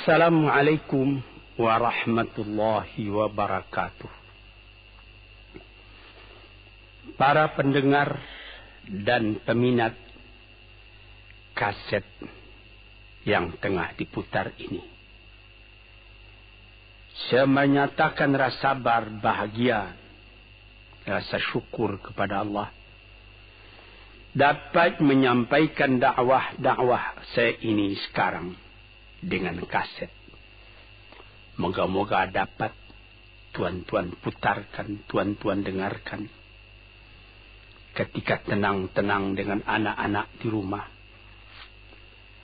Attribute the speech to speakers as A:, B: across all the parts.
A: Assalamualaikum warahmatullahi wabarakatuh. Para pendengar dan peminat kaset yang tengah diputar ini, saya menyatakan rasa bahagia, rasa syukur kepada Allah dapat menyampaikan dakwah saya ini sekarang dengan kaset. Moga-moga dapat tuan-tuan putarkan, tuan-tuan dengarkan ketika tenang-tenang dengan anak-anak di rumah,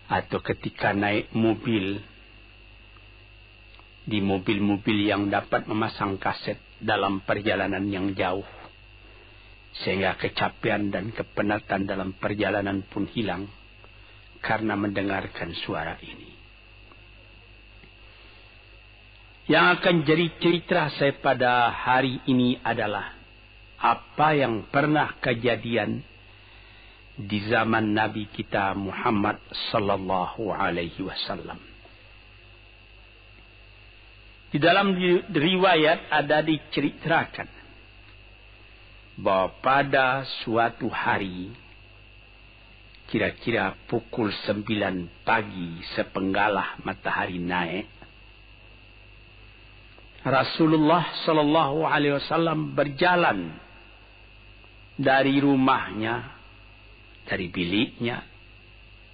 A: atau ketika naik mobil, di mobil-mobil yang dapat memasang kaset dalam perjalanan yang jauh, sehingga kecapean dan kepenatan dalam perjalanan pun hilang karena mendengarkan suara ini. Yang akan jadi cerita saya pada hari ini adalah apa yang pernah kejadian di zaman Nabi kita Muhammad sallallahu alaihi wasallam. Di dalam riwayat ada diceritakan bahwa pada suatu hari, kira-kira pukul 9 pagi sepenggalah matahari naik, Rasulullah sallallahu alaihi wasallam berjalan dari rumahnya, dari biliknya,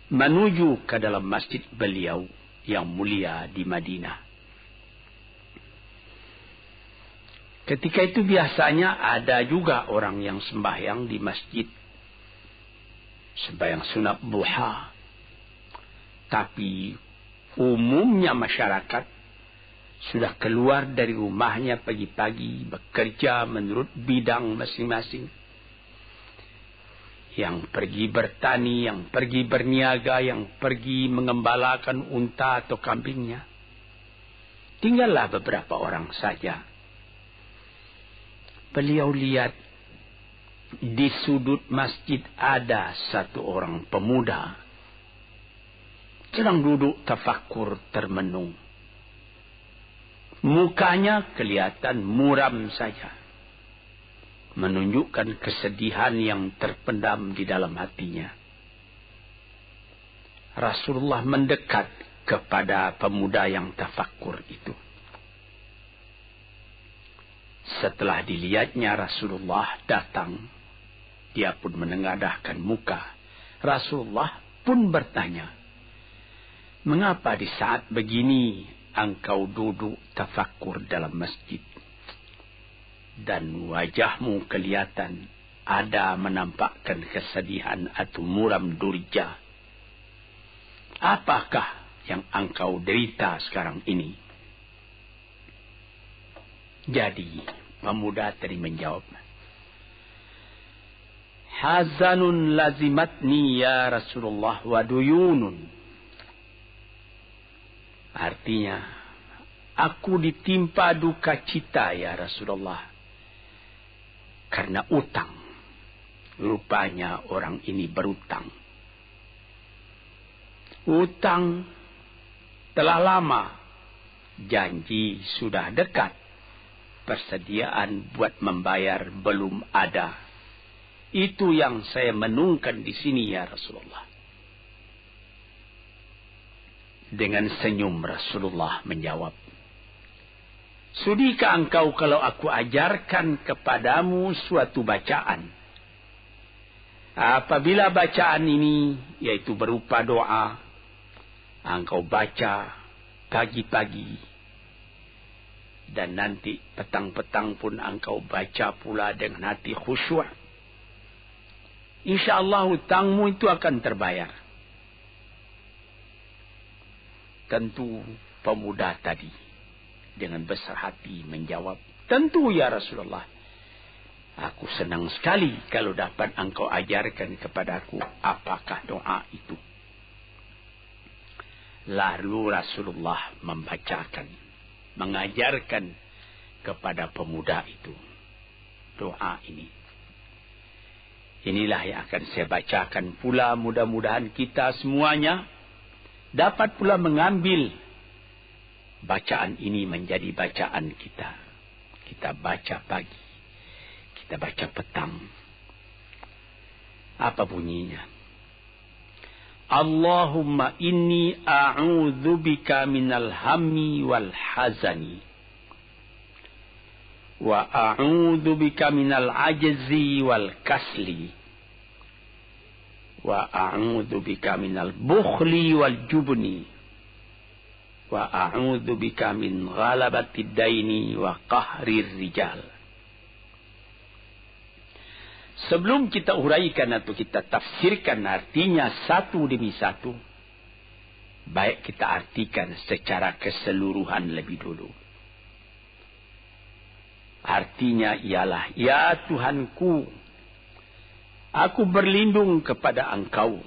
A: menuju ke dalam masjid beliau yang mulia di Madinah. Ketika itu biasanya ada juga orang yang sembahyang di masjid, sembahyang sunat duha. Tapi umumnya masyarakat sudah keluar dari rumahnya pagi-pagi, bekerja menurut bidang masing-masing. Yang pergi bertani, yang pergi berniaga, yang pergi mengembalakan unta atau kambingnya. Tinggallah beberapa orang saja. Beliau lihat di sudut masjid ada satu orang pemuda sedang duduk tafakkur termenung. Mukanya kelihatan muram saja, menunjukkan kesedihan yang terpendam di dalam hatinya. Rasulullah mendekat kepada pemuda yang tafakkur itu. Setelah dilihatnya Rasulullah datang, dia pun menengadahkan muka. Rasulullah pun bertanya, "Mengapa di saat begini engkau duduk tafakkur dalam masjid? Dan wajahmu kelihatan ada menampakkan kesedihan atau muram durja. Apakah yang engkau derita sekarang ini?" Jadi pemuda tadi menjawab, "Hazanun lazimatni ya Rasulullah wa duyunun." Artinya, aku ditimpa duka cita ya Rasulullah, karena utang. Rupanya orang ini berutang. Utang telah lama, janji sudah dekat, persediaan buat membayar belum ada. Itu yang saya menungkan di sini ya Rasulullah. Dengan senyum Rasulullah menjawab, "Sudikah engkau kalau aku ajarkan kepadamu suatu bacaan? Apabila bacaan ini, yaitu berupa doa, engkau baca pagi-pagi, dan nanti petang-petang pun engkau baca pula dengan hati khusyuk, InsyaAllah hutangmu itu akan terbayar." Tentu pemuda tadi dengan besar hati menjawab, "Tentu ya Rasulullah. Aku senang sekali kalau dapat engkau ajarkan kepadaku apakah doa itu." Lalu Rasulullah membacakan, mengajarkan kepada pemuda itu doa ini. Inilah yang akan saya bacakan pula, mudah-mudahan kita semuanya dapat pula mengambil bacaan ini menjadi bacaan kita. Kita baca pagi, kita baca petang. Apa bunyinya? Allahumma inni a'udzubika minal hammi wal hazani. Wa a'udzubika minal ajzi wal kasli. Wa a'udzubika minal bukhli wal jubni. Wa a'udzubika min ghalabati daini wa qahrir rijal. Sebelum kita uraikan atau kita tafsirkan artinya satu demi satu, baik kita artikan secara keseluruhan lebih dulu. Artinya ialah, ya Tuhanku, aku berlindung kepada Engkau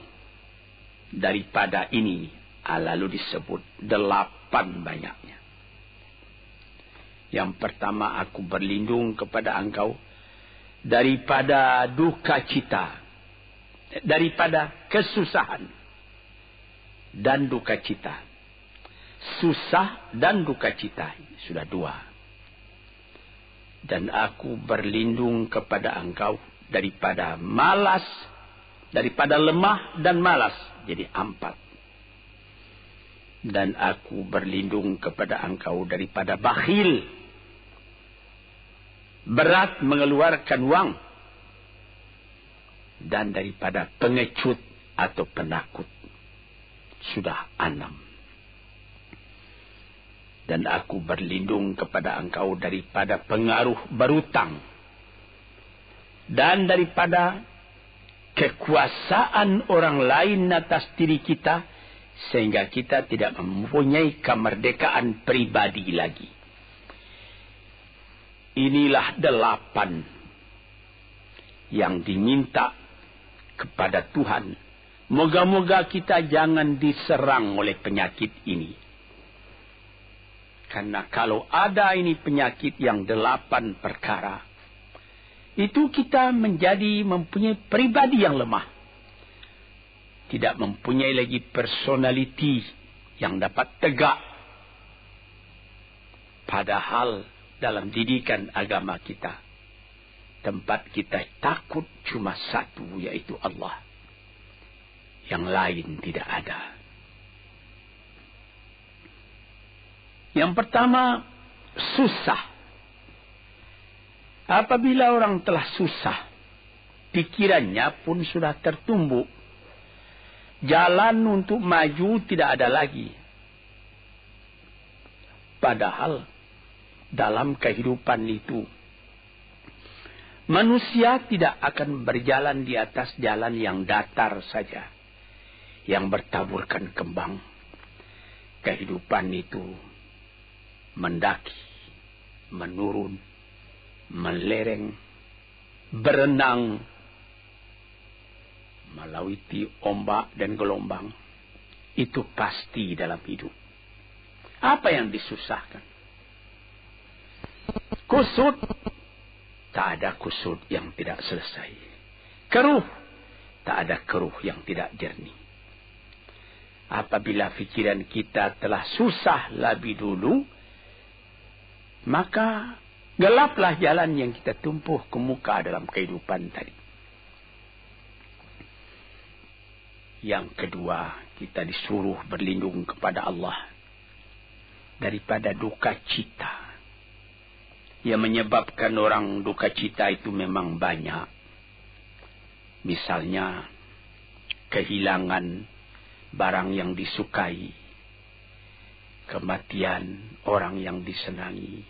A: daripada ini. Lalu disebut 8 banyaknya. Yang pertama, aku berlindung kepada Engkau daripada duka cita, daripada kesusahan dan duka cita. Susah dan duka cita, sudah 2. Dan aku berlindung kepada Engkau daripada malas, daripada lemah dan malas, jadi 4. Dan aku berlindung kepada Engkau daripada bakhil, berat mengeluarkan wang, dan daripada pengecut atau penakut, sudah 6. Dan aku berlindung kepada Engkau daripada pengaruh berutang, dan daripada kekuasaan orang lain atas diri kita, sehingga kita tidak mempunyai kemerdekaan pribadi lagi. Inilah 8 yang diminta kepada Tuhan. Moga-moga kita jangan diserang oleh penyakit ini. Karena kalau ada ini penyakit yang 8 perkara, itu kita menjadi mempunyai pribadi yang lemah. Tidak mempunyai lagi personality yang dapat tegak. Padahal dalam didikan agama kita, tempat kita takut cuma satu, yaitu Allah. Yang lain tidak ada. Yang pertama, susah. Apabila orang telah susah, pikirannya pun sudah tertumbuk. Jalan untuk maju tidak ada lagi. Padahal dalam kehidupan itu, manusia tidak akan berjalan di atas jalan yang datar saja, yang bertaburkan kembang. Kehidupan itu mendaki, menurun, melereng, berenang, melawiti ombak dan gelombang. Itu pasti dalam hidup. Apa yang disusahkan? Kusut. Tak ada kusut yang tidak selesai. Keruh. Tak ada keruh yang tidak jernih. Apabila fikiran kita telah susah lebih dulu, maka gelaplah jalan yang kita tumpuh ke muka dalam kehidupan tadi. Yang kedua, kita disuruh berlindung kepada Allah daripada duka cita. Yang menyebabkan orang duka cita itu memang banyak. Misalnya, kehilangan barang yang disukai, kematian orang yang disenangi,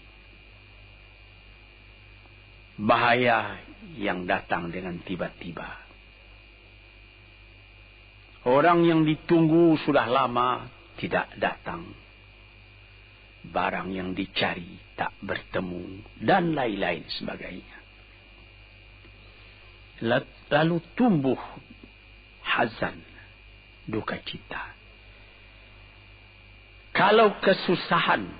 A: bahaya yang datang dengan tiba-tiba. Orang yang ditunggu sudah lama tidak datang. Barang yang dicari tak bertemu. Dan lain-lain sebagainya. Lalu tumbuh hazan, duka cita. Kalau kesusahan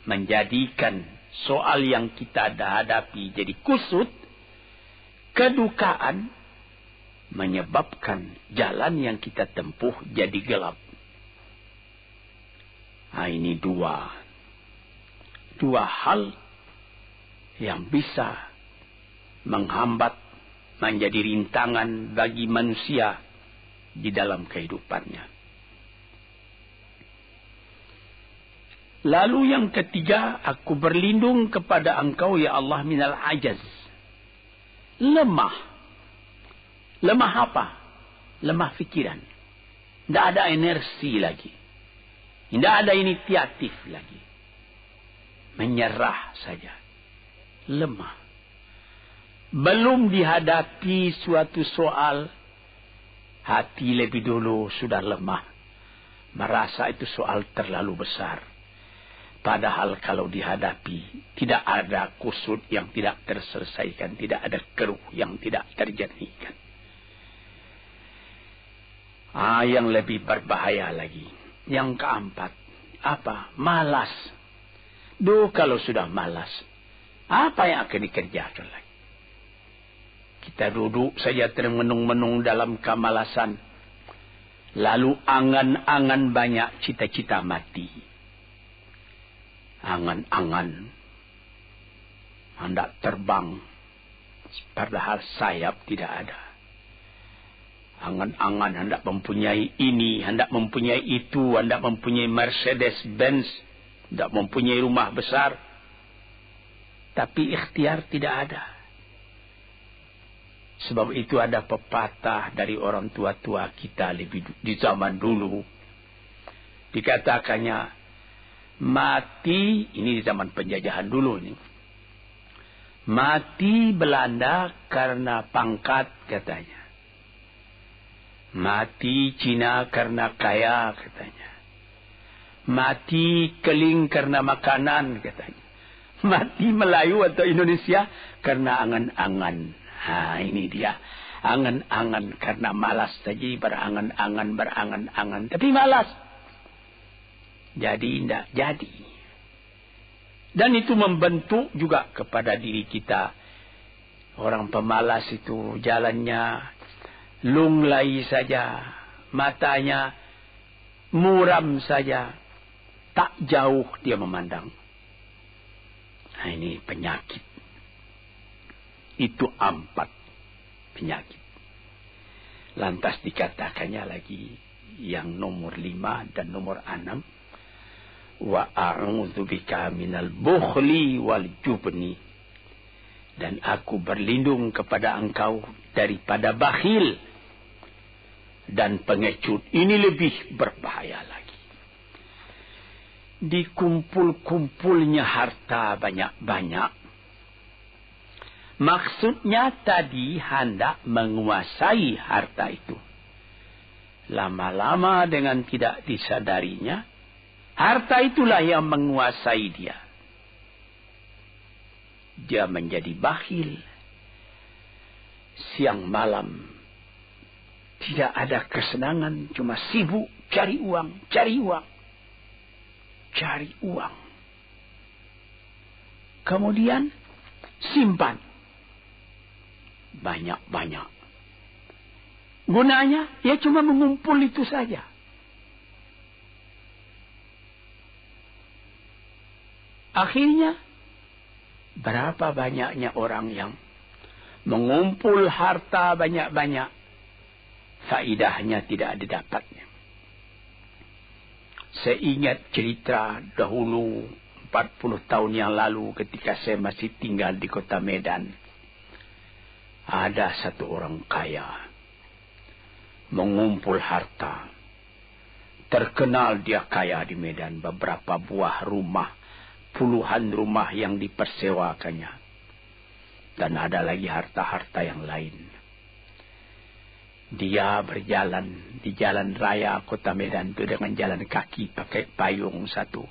A: menjadikan soal yang kita hadapi jadi kusut, kedukaan menyebabkan jalan yang kita tempuh jadi gelap. Ini 2 dua hal yang bisa menghambat, menjadi rintangan bagi manusia di dalam kehidupannya. Lalu yang ketiga, aku berlindung kepada Engkau ya Allah minal ajaz. Lemah. Lemah apa? Lemah fikiran. Tidak ada energi lagi. Tidak ada inisiatif lagi. Menyerah saja. Lemah. Belum dihadapi suatu soal, hati lebih dulu sudah lemah. Merasa itu soal terlalu besar. Padahal kalau dihadapi, tidak ada kusut yang tidak terselesaikan. Tidak ada keruh yang tidak terjernihkan. Yang lebih berbahaya lagi. Yang keempat, apa? Malas. Kalau sudah malas, apa yang akan dikerjakan lagi? Kita duduk saja termenung-menung dalam kemalasan. Lalu angan-angan banyak, cita-cita mati. Angan-angan hendak terbang, padahal sayap tidak ada. Angan-angan hendak mempunyai ini, hendak mempunyai itu, hendak mempunyai Mercedes-Benz, hendak mempunyai rumah besar. Tapi ikhtiar tidak ada. Sebab itu ada pepatah dari orang tua-tua kita di zaman dulu. Dikatakannya, mati, ini di zaman penjajahan dulu nih. Mati Belanda karena pangkat katanya. Mati Cina karena kaya katanya. Mati Keling karena makanan katanya. Mati Melayu atau Indonesia karena angan-angan. Ini dia. Angan-angan karena malas saja, berangan-angan. Tapi malas. Jadi tidak jadi. Dan itu membentuk juga kepada diri kita. Orang pemalas itu jalannya lunglai saja. Matanya muram saja. Tak jauh dia memandang. Ini penyakit. Itu 4 penyakit. Lantas dikatakannya lagi yang nomor 5 dan nomor 6. Wa a'udzu bika minal bukhli wal jubni. Dan aku berlindung kepada Engkau daripada bakhil dan pengecut. Ini lebih berbahaya lagi. Dikumpul-kumpulnya harta banyak-banyak. Maksudnya tadi hendak menguasai harta itu. Lama-lama dengan tidak disadarinya, harta itulah yang menguasai dia. Dia menjadi bakhil. Siang malam tidak ada kesenangan, cuma sibuk cari uang. Kemudian simpan banyak-banyak. Gunanya ya cuma mengumpul itu saja. Akhirnya, berapa banyaknya orang yang mengumpul harta banyak-banyak, faidahnya tidak didapatnya. Saya ingat cerita dahulu, 40 tahun yang lalu ketika saya masih tinggal di kota Medan. Ada satu orang kaya, mengumpul harta. Terkenal dia kaya di Medan, beberapa buah rumah. Puluhan rumah yang dipersewakannya. Dan ada lagi harta-harta yang lain. Dia berjalan di jalan raya kota Medan itu dengan jalan kaki pakai payung satu.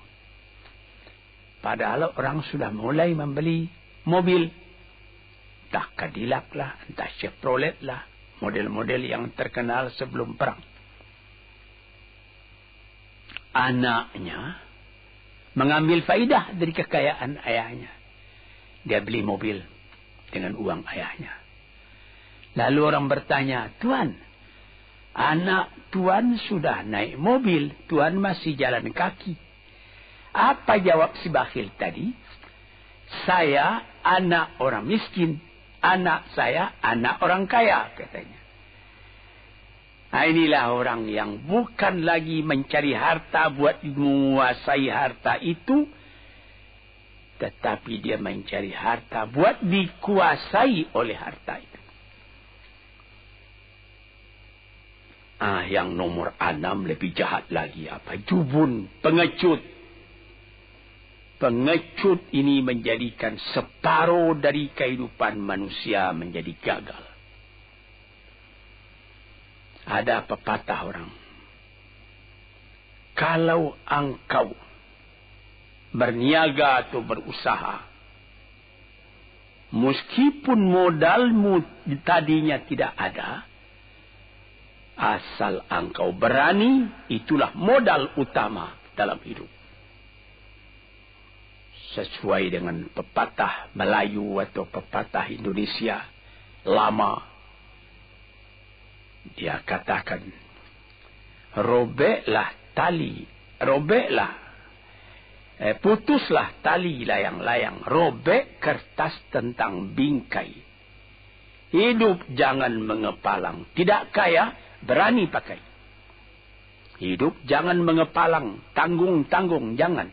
A: Padahal orang sudah mulai membeli mobil. Entah Cadillac lah, entah Chevrolet lah. Model-model yang terkenal sebelum perang. Anaknya mengambil faidah dari kekayaan ayahnya. Dia beli mobil dengan uang ayahnya. Lalu orang bertanya, Tuan, anak Tuan sudah naik mobil, Tuan masih jalan kaki. Apa jawab si bakhil tadi? Saya anak orang miskin. Anak saya anak orang kaya, katanya. Nah, inilah orang yang bukan lagi mencari harta buat menguasai harta itu. Tetapi dia mencari harta buat dikuasai oleh harta itu. Yang nomor 6 lebih jahat lagi. Apa? Jubun, pengecut. Pengecut ini menjadikan separuh dari kehidupan manusia menjadi gagal. Ada pepatah orang. Kalau engkau berniaga atau berusaha, meskipun modalmu tadinya tidak ada, asal engkau berani, itulah modal utama dalam hidup. Sesuai dengan pepatah Melayu atau pepatah Indonesia lama, dia katakan, putuslah tali layang-layang, robek kertas tentang bingkai. Hidup jangan mengepalang, tidak kaya berani pakai. Hidup jangan mengepalang, tanggung-tanggung jangan.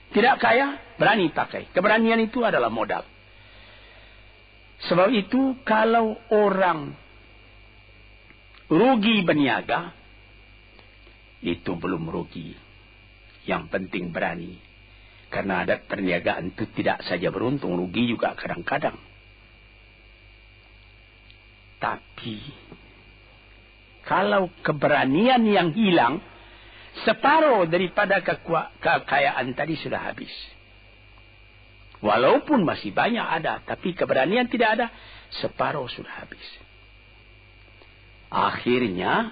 A: Tidak kaya berani pakai. Keberanian itu adalah modal. Sebab itu kalau orang rugi berniaga, itu belum rugi. Yang penting berani. Karena adat perniagaan itu tidak saja beruntung, rugi juga kadang-kadang. Tapi kalau keberanian yang hilang, separuh daripada kekayaan tadi sudah habis. Walaupun masih banyak ada, tapi keberanian tidak ada, separuh sudah habis. Akhirnya,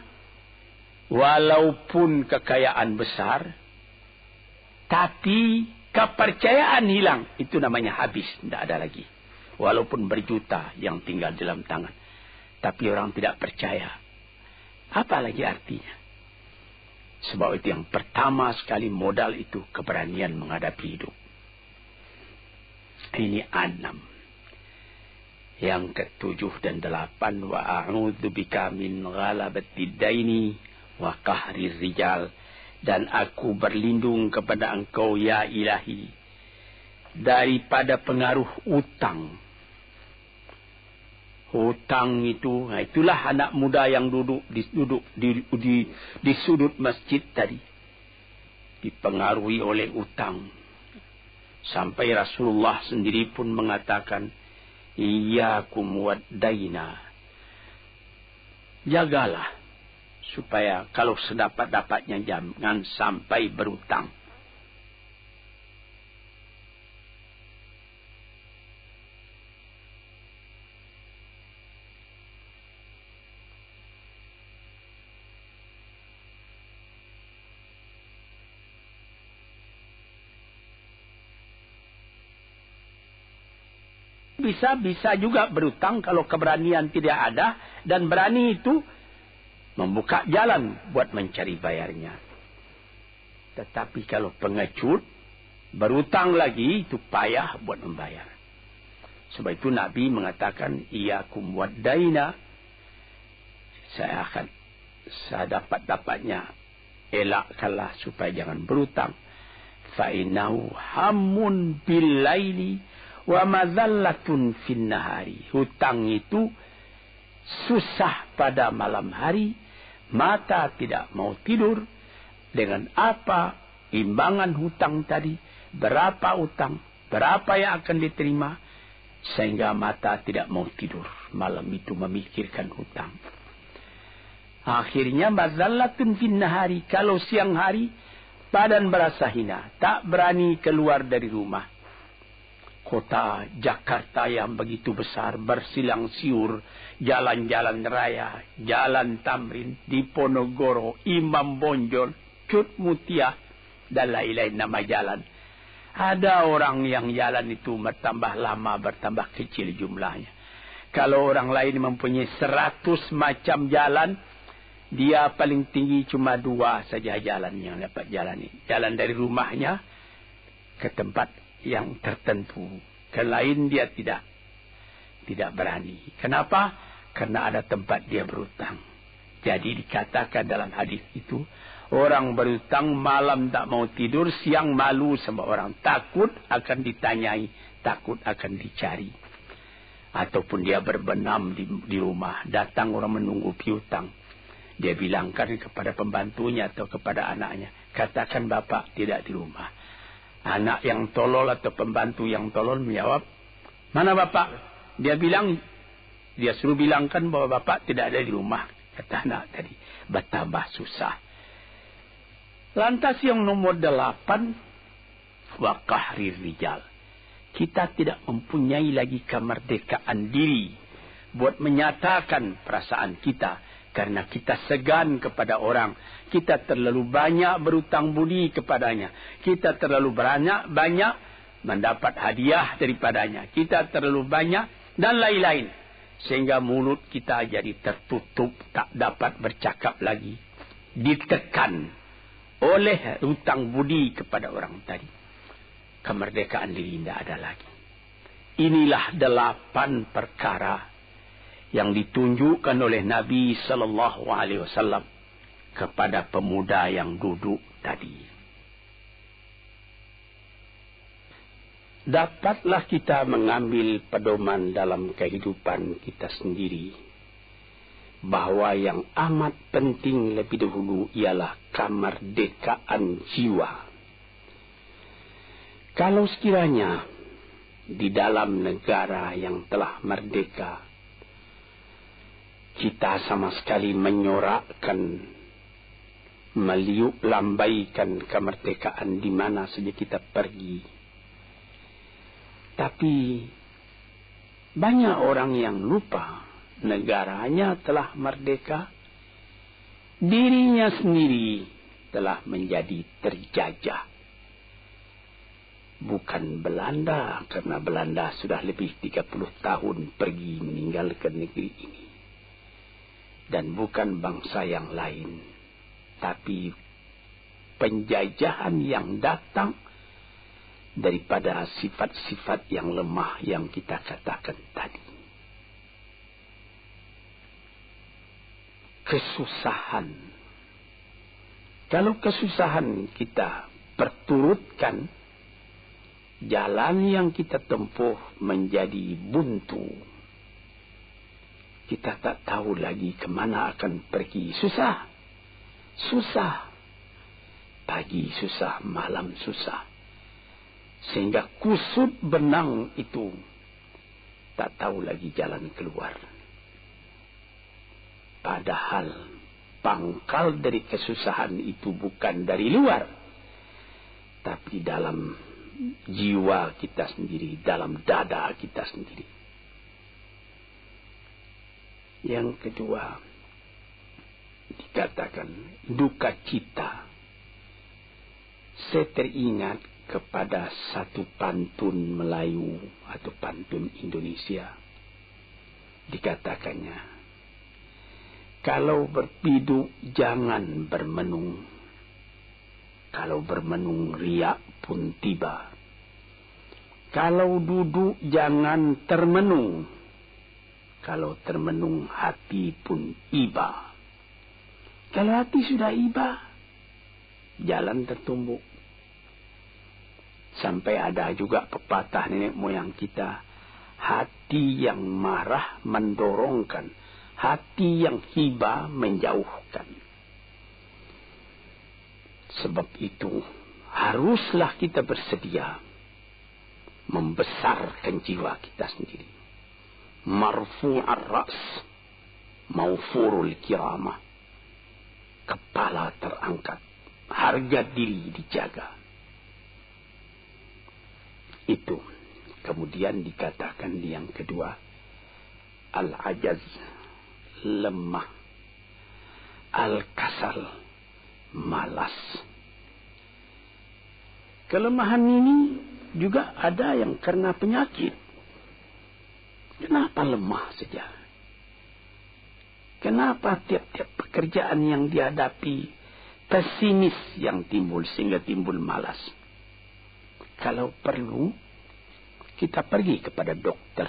A: walaupun kekayaan besar, tapi kepercayaan hilang. Itu namanya habis, tidak ada lagi. Walaupun berjuta yang tinggal dalam tangan. Tapi orang tidak percaya. Apa lagi artinya? Sebab itu yang pertama sekali modal itu keberanian menghadapi hidup. Ini 6. Yang ke-7 dan 8. Wa a'udzubika min ghalabatid daini wa qahrir rijal. Dan aku berlindung kepada engkau ya ilahi daripada pengaruh utang. Hutang itu, itulah anak muda yang duduk di sudut masjid tadi. Dipengaruhi oleh utang. Sampai Rasulullah sendiri pun mengatakan, Iyyakum wad-daina. Jagalah, supaya kalau sedapat-dapatnya jangan sampai berutang. Bisa juga berutang kalau keberanian tidak ada. Dan berani itu membuka jalan buat mencari bayarnya. Tetapi kalau pengecut, berutang lagi, itu payah buat membayar. Sebab itu Nabi mengatakan, Iyyakum wad-daina. Saya dapat-dapatnya, elakkanlah supaya jangan berutang. Fa'inahu hammun bil-laili wa madhallatun fin nahari. Hutang itu susah pada malam hari, mata tidak mau tidur. Dengan apa imbangan hutang tadi, berapa utang, berapa yang akan diterima, sehingga mata tidak mau tidur malam itu memikirkan hutang. Akhirnya madhallatun fin nahari, kalau siang hari badan berasa hina, tak berani keluar dari rumah. Kota Jakarta yang begitu besar, bersilang siur, jalan-jalan raya, jalan Tamrin, Diponegoro, Imam Bonjol, Cut Mutia, dan lain-lain nama jalan. Ada orang yang jalan itu bertambah lama, bertambah kecil jumlahnya. Kalau orang lain mempunyai 100 macam jalan, dia paling tinggi cuma 2 saja jalan yang dapat jalani. Jalan dari rumahnya ke tempat yang tertentu. Ke lain dia tidak berani. Kenapa? Karena ada tempat dia berhutang. Jadi dikatakan dalam hadis itu, orang berhutang malam tak mau tidur, siang malu sama orang. Takut akan ditanyai, takut akan dicari. Ataupun dia berbenam di rumah. Datang orang menunggu piutang. Dia bilangkan kepada pembantunya atau kepada anaknya, katakan bapak tidak di rumah. Anak yang tolol atau pembantu yang tolol menjawab, mana bapak? Dia suruh bilangkan bahwa bapak tidak ada di rumah. Kata anak tadi, betapa susah. Lantas yang nomor 8, wa qahrir rijal. Kita tidak mempunyai lagi kemerdekaan diri buat menyatakan perasaan kita. Karena kita segan kepada orang. Kita terlalu banyak berutang budi kepadanya. Kita terlalu banyak mendapat hadiah daripadanya. Kita terlalu banyak dan lain-lain. Sehingga mulut kita jadi tertutup. Tak dapat bercakap lagi. Ditekan oleh hutang budi kepada orang tadi. Kemerdekaan diri tidak ada lagi. Inilah 8 perkara yang ditunjukkan oleh Nabi sallallahu alaihi wasallam kepada pemuda yang duduk tadi. Dapatlah kita mengambil pedoman dalam kehidupan kita sendiri bahwa yang amat penting lebih dahulu ialah kemerdekaan jiwa. Kalau sekiranya di dalam negara yang telah merdeka kita sama sekali menyorakkan, meliuk lambaikan kemerdekaan di mana saja kita pergi. Tapi banyak orang yang lupa negaranya telah merdeka, dirinya sendiri telah menjadi terjajah. Bukan Belanda, karena Belanda sudah lebih 30 tahun pergi meninggalkan negeri ini. Dan bukan bangsa yang lain. Tapi penjajahan yang datang daripada sifat-sifat yang lemah yang kita katakan tadi. Kesusahan. Kalau kesusahan kita perturutkan, jalan yang kita tempuh menjadi buntu. Kita tak tahu lagi kemana akan pergi. Susah. Pagi susah, malam susah. Sehingga kusut benang itu tak tahu lagi jalan keluar. Padahal pangkal dari kesusahan itu bukan dari luar. Tapi dalam jiwa kita sendiri, dalam dada kita sendiri. Yang kedua, dikatakan duka cita. Saya teringat kepada satu pantun Melayu atau pantun Indonesia. Dikatakannya, kalau berpiduk jangan bermenung. Kalau bermenung riak pun tiba. Kalau duduk jangan termenung. Kalau termenung hati pun iba. Kalau hati sudah iba, jalan tertumbuk. Sampai ada juga pepatah nenek moyang kita. Hati yang marah mendorongkan. Hati yang hibah menjauhkan. Sebab itu haruslah kita bersedia membesarkan jiwa kita sendiri. Marfu'ar ra's, maufurul kiramah. Kepala terangkat, harga diri dijaga. Itu. Kemudian dikatakan yang kedua, al-ajaz, lemah. Al-kasal, malas. Kelemahan ini juga ada yang karena penyakit. Kenapa lemah saja? Kenapa tiap-tiap pekerjaan yang dihadapi pesimis yang timbul sehingga timbul malas? kalau perlu kita pergi kepada dokter,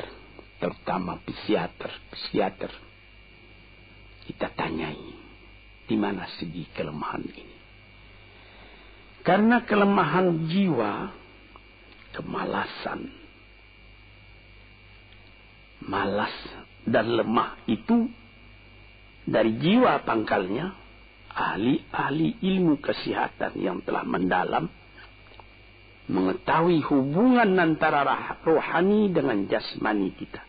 A: terutama psikiater. Kita tanyai di mana segi kelemahan ini. Karena kelemahan jiwa, kemalasan, malas dan lemah itu dari jiwa pangkalnya. Ahli-ahli ilmu kesehatan yang telah mendalam mengetahui hubungan antara rohani dengan jasmani kita,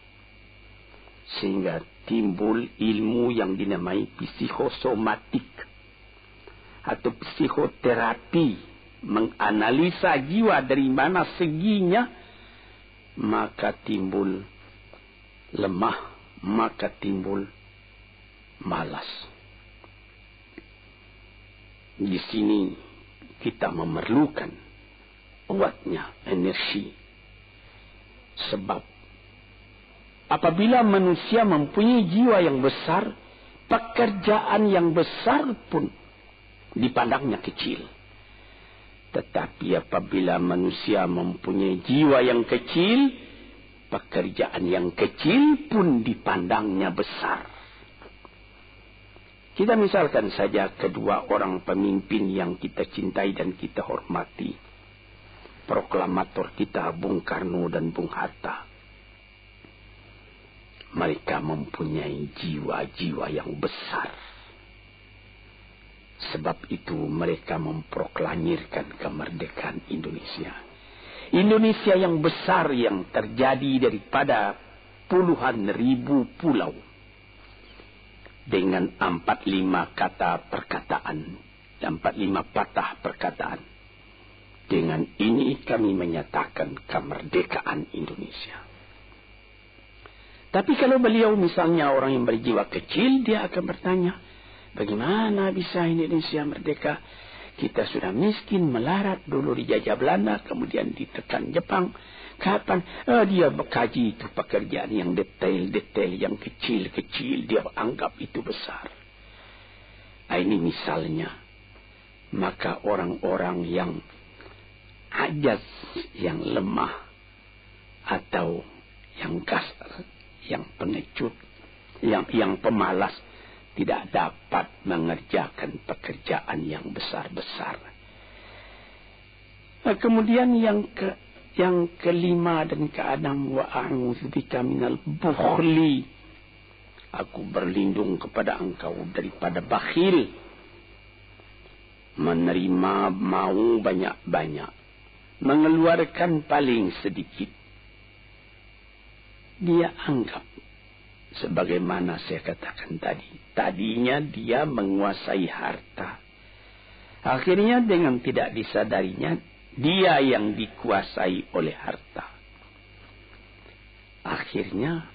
A: sehingga timbul ilmu yang dinamai psikosomatik atau psikoterapi, menganalisa jiwa dari mana seginya, maka timbul lemah, maka timbul malas. Di sini kita memerlukan kuatnya energi. Sebab apabila manusia mempunyai jiwa yang besar, pekerjaan yang besar pun dipandangnya kecil. Tetapi apabila manusia mempunyai jiwa yang kecil, pekerjaan yang kecil pun dipandangnya besar. Kita misalkan saja kedua orang pemimpin yang kita cintai dan kita hormati. Proklamator kita Bung Karno dan Bung Hatta. Mereka mempunyai jiwa-jiwa yang besar. Sebab itu mereka memproklamirkan kemerdekaan Indonesia. Indonesia yang besar yang terjadi daripada puluhan ribu pulau. Dengan 45 kata perkataan, 45 patah perkataan. Dengan ini kami menyatakan kemerdekaan Indonesia. Tapi kalau beliau misalnya orang yang berjiwa kecil, dia akan bertanya, bagaimana bisa Indonesia merdeka? Kita sudah miskin, melarat, dulu dijajah Belanda, kemudian ditekan Jepang. Kapan? Dia mengkaji itu pekerjaan yang detail-detail, yang kecil-kecil. Dia anggap itu besar. Ini misalnya. Maka orang-orang yang ajaz, yang lemah, atau yang kasar, yang pengecut, yang pemalas, tidak dapat mengerjakan pekerjaan yang besar-besar. Kemudian yang kelima dan keenam, wa a'udzubika minal bukhli. Aku berlindung kepada engkau daripada bakhil. Menerima mau banyak-banyak, mengeluarkan paling sedikit. Dia anggap, sebagaimana saya katakan tadi, tadinya dia menguasai harta. Akhirnya dengan tidak disadarinya, dia yang dikuasai oleh harta. Akhirnya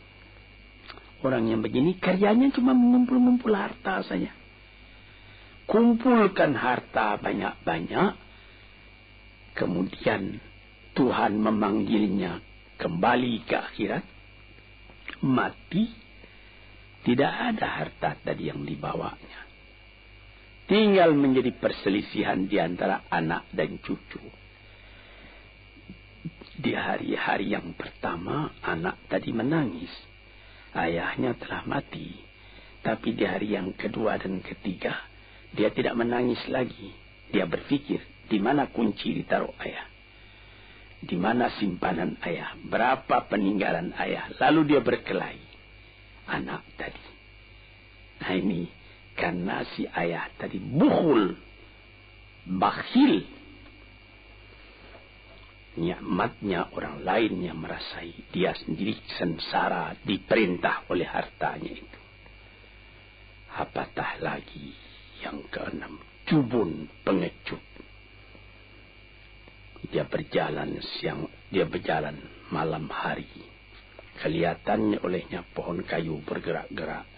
A: orang yang begini karyanya cuma mengumpul-ngumpul harta saja. Kumpulkan harta banyak-banyak. Kemudian Tuhan memanggilnya kembali ke akhirat. Mati. Tidak ada harta tadi yang dibawanya. Tinggal menjadi perselisihan di antara anak dan cucu. Di hari-hari yang pertama, anak tadi menangis. Ayahnya telah mati. Tapi di hari yang kedua dan ketiga, dia tidak menangis lagi. Dia berpikir, di mana kunci ditaruh ayah? Di mana simpanan ayah? Berapa peninggalan ayah? Lalu dia berkelahi. Anak tadi. Nah ini, karena si ayah tadi bukhul, bakhil. Nikmatnya orang lain yang merasai, dia sendiri sengsara diperintah oleh hartanya itu. Apatah lagi yang keenam, jubun, pengecut. Dia berjalan malam hari. Kelihatannya olehnya pohon kayu bergerak-gerak.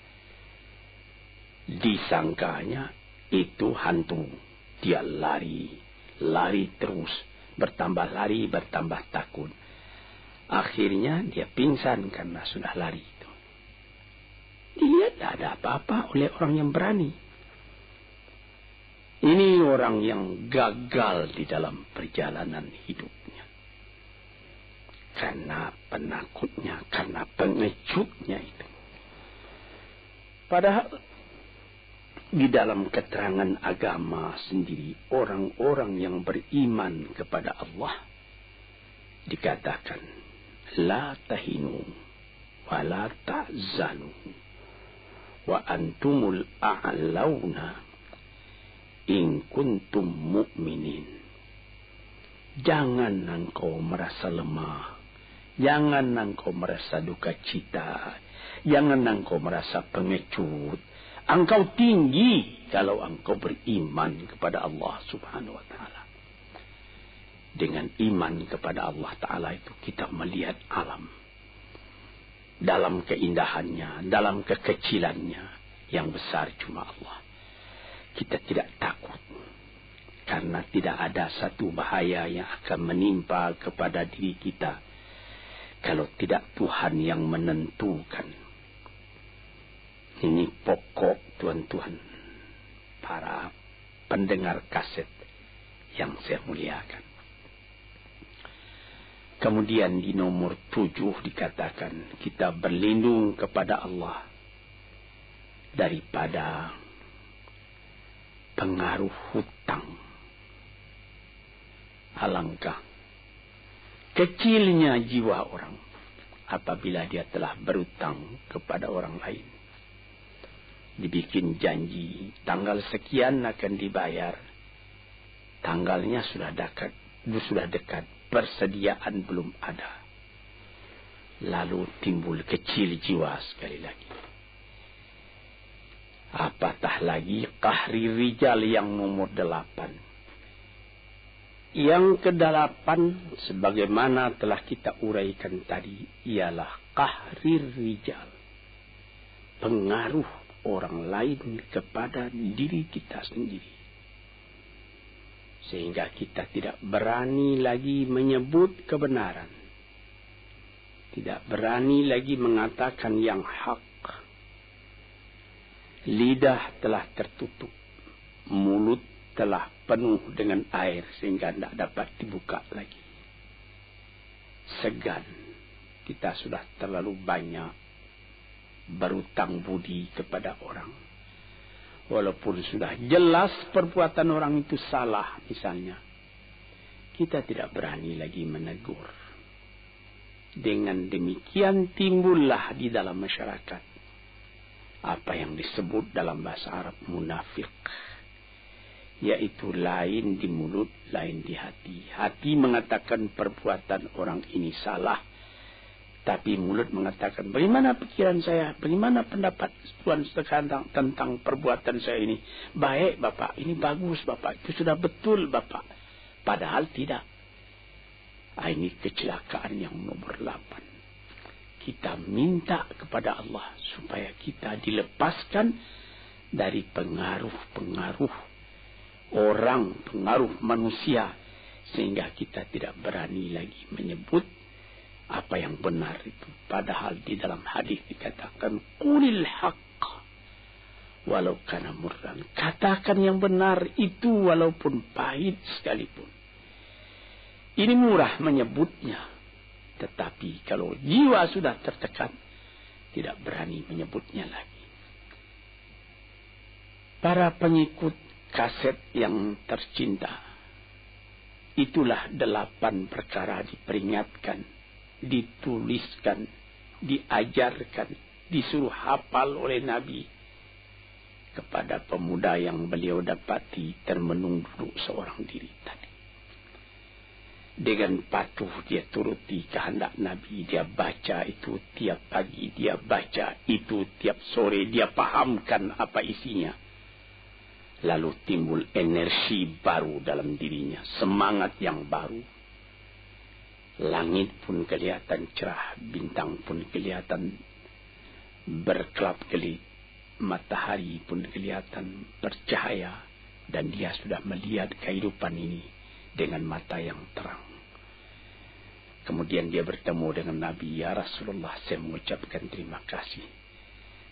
A: Disangkanya itu hantu. Dia lari terus. Bertambah lari, bertambah takut. Akhirnya dia pingsan karena sudah lari itu. Dia tidak ada apa-apa oleh orang yang berani. Ini orang yang gagal di dalam perjalanan hidupnya. karena penakutnya, karena pengecutnya itu. Padahal di dalam keterangan agama sendiri, orang-orang yang beriman kepada Allah dikatakan la tahinu wa la tahzanu wa antumul a'launa in kuntum mu'minin. Jangan engkau merasa lemah, jangan engkau merasa duka cita, jangan engkau merasa pengecut. Engkau tinggi kalau engkau beriman kepada Allah Subhanahu wa ta'ala. Dengan iman kepada Allah Ta'ala itu kita melihat alam dalam keindahannya, dalam kekecilannya. Yang besar cuma Allah. Kita tidak takut karena tidak ada satu bahaya yang akan menimpa kepada diri kita kalau tidak Tuhan yang menentukan. Ini pokok tuan-tuan para pendengar kaset yang saya muliakan. Kemudian di nomor 7 dikatakan kita berlindung kepada Allah daripada pengaruh hutang. Alangkah kecilnya jiwa orang apabila dia telah berutang kepada orang lain. Dibikin janji tanggal sekian akan dibayar, tanggalnya sudah dekat, persediaan belum ada, lalu timbul kecil jiwa sekali lagi. Apatah lagi qahri rijal yang nomor 8. Yang ke-8 sebagaimana telah kita uraikan tadi ialah qahri rijal, pengaruh orang lain kepada diri kita sendiri. Sehingga kita tidak berani lagi menyebut kebenaran. Tidak berani lagi mengatakan yang hak. Lidah telah tertutup. Mulut telah penuh dengan air sehingga tidak dapat dibuka lagi. Segan. Kita sudah terlalu banyak berutang budi kepada orang. Walaupun sudah jelas perbuatan orang itu salah misalnya, kita tidak berani lagi menegur. Dengan demikian timbullah di dalam masyarakat apa yang disebut dalam bahasa Arab munafik, yaitu lain di mulut, lain di hati. Hati mengatakan perbuatan orang ini salah, tapi mulut mengatakan, bagaimana pikiran saya? Bagaimana pendapat Tuhan tentang perbuatan saya ini? Baik Bapak, ini bagus Bapak, itu sudah betul Bapak. Padahal tidak. Ini kecelakaan yang nomor 8. Kita minta kepada Allah supaya kita dilepaskan dari pengaruh-pengaruh orang, pengaruh manusia. Sehingga kita tidak berani lagi menyebut apa yang benar itu. Padahal di dalam hadis dikatakan qulil haqq walau kana murran. Katakan yang benar itu walaupun pahit sekalipun. Ini murah menyebutnya, tetapi kalau jiwa sudah tertekan tidak berani menyebutnya lagi. Para pengikut kaset yang tercinta, itulah 8 perkara diperingatkan, dituliskan, diajarkan, disuruh hafal oleh Nabi kepada pemuda yang beliau dapati termenung duduk seorang diri tadi. Dengan patuh dia turuti kehendak Nabi, dia baca itu tiap pagi, dia baca itu tiap sore, dia pahamkan apa isinya. Lalu timbul energi baru dalam dirinya, semangat yang baru. Langit pun kelihatan cerah, bintang pun kelihatan berkelap-kelip, matahari pun kelihatan bercahaya, dan dia sudah melihat kehidupan ini dengan mata yang terang. Kemudian dia bertemu dengan Nabi, ya Rasulullah, saya mengucapkan terima kasih.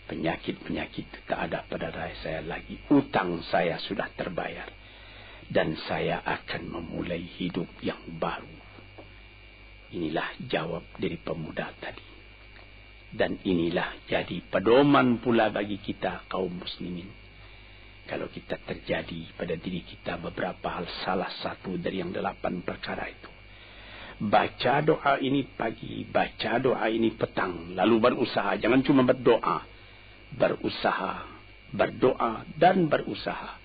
A: Penyakit-penyakit tak ada pada saya lagi, utang saya sudah terbayar, dan saya akan memulai hidup yang baru. Inilah jawab dari pemuda tadi. Dan inilah jadi pedoman pula bagi kita kaum muslimin. Kalau kita terjadi pada diri kita beberapa hal, salah satu dari yang 8 perkara itu. Baca doa ini pagi, baca doa ini petang, lalu berusaha. Jangan cuma berdoa. Berusaha, berdoa dan berusaha.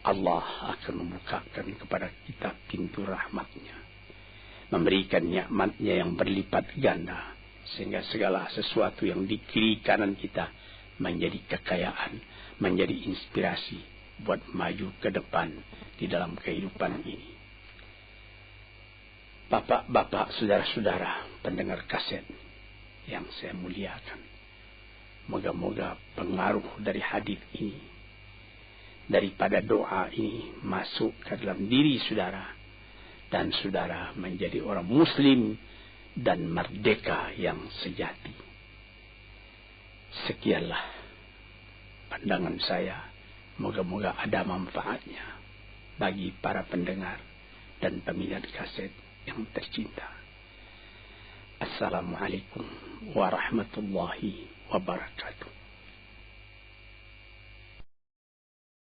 A: Allah akan membukakan kepada kita pintu rahmatnya. Memberikan nikmatnya yang berlipat ganda. Sehingga segala sesuatu yang di kiri kanan kita menjadi kekayaan, menjadi inspirasi buat maju ke depan di dalam kehidupan ini. Bapak-bapak, saudara-saudara pendengar kaset yang saya muliakan. Moga-moga pengaruh dari hadis ini, daripada doa ini masuk ke dalam diri saudara. Dan saudara menjadi orang muslim dan merdeka yang sejati. Sekianlah pandangan saya. Moga-moga ada manfaatnya bagi para pendengar dan peminat kaset yang tercinta. Assalamualaikum warahmatullahi wabarakatuh.